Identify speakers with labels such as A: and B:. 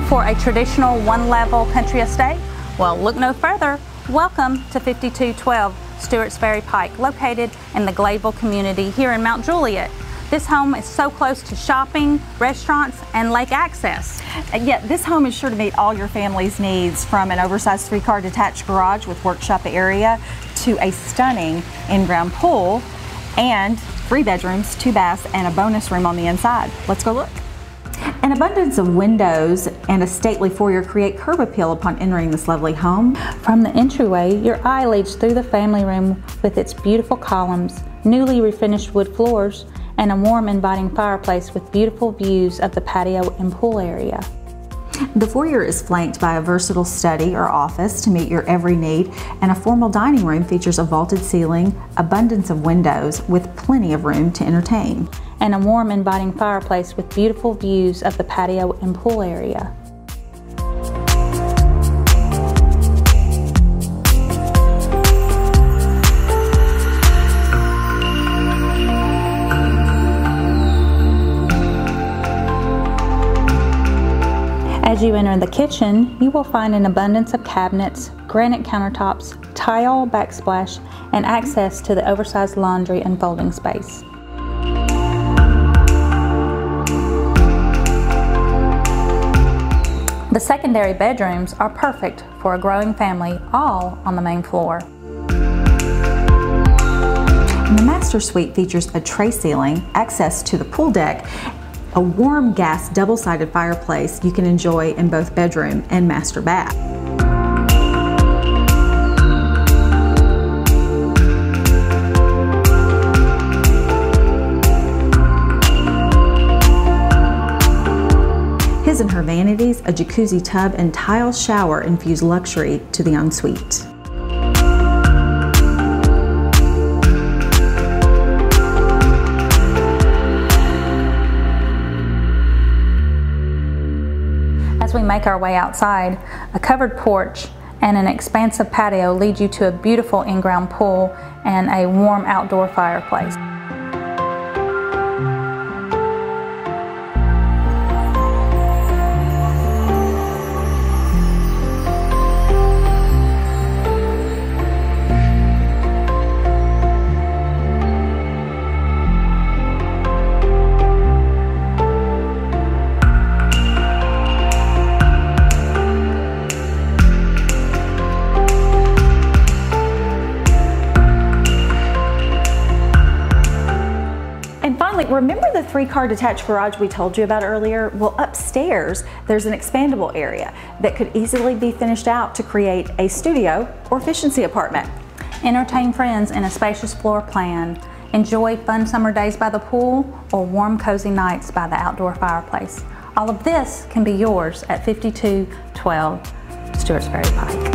A: for a traditional one-level country estate? Well, look no further. Welcome to 5212 Stewarts, Ferry, Pike, located in the Gladeville community here in Mount Juliet. This home is so close to shopping, restaurants, and lake access.
B: Yet this home is sure to meet all your family's needs, from an oversized 3-car detached garage with workshop area to a stunning in-ground pool and 3 bedrooms, 2 baths, and a bonus room on the inside. Let's go look. An abundance of windows and a stately foyer create curb appeal upon entering this lovely home.
A: From the entryway, your eye leads through the family room with its beautiful columns, newly refinished wood floors, and a warm, inviting fireplace with beautiful views of the patio and pool area.
B: The foyer is flanked by a versatile study or office to meet your every need, and a formal dining room features a vaulted ceiling, abundance of windows with plenty of room to entertain,
A: and a warm, inviting fireplace with beautiful views of the patio and pool area. As you enter the kitchen, you will find an abundance of cabinets, granite countertops, tile backsplash, and access to the oversized laundry and folding space. The secondary bedrooms are perfect for a growing family, all on the main floor.
B: And the master suite features a tray ceiling, access to the pool deck, a warm gas double-sided fireplace you can enjoy in both bedroom and master bath. His and her vanities, a jacuzzi tub, and tile shower infuse luxury to the ensuite.
A: As we make our way outside, a covered porch and an expansive patio lead you to a beautiful in-ground pool and a warm outdoor fireplace.
B: Remember the 3-car detached garage we told you about earlier? Well, upstairs there's an expandable area that could easily be finished out to create a studio or efficiency apartment.
A: Entertain friends in a spacious floor plan. Enjoy fun summer days by the pool or warm, cozy nights by the outdoor fireplace. All of this can be yours at 5212 Stewarts, Ferry, Pike.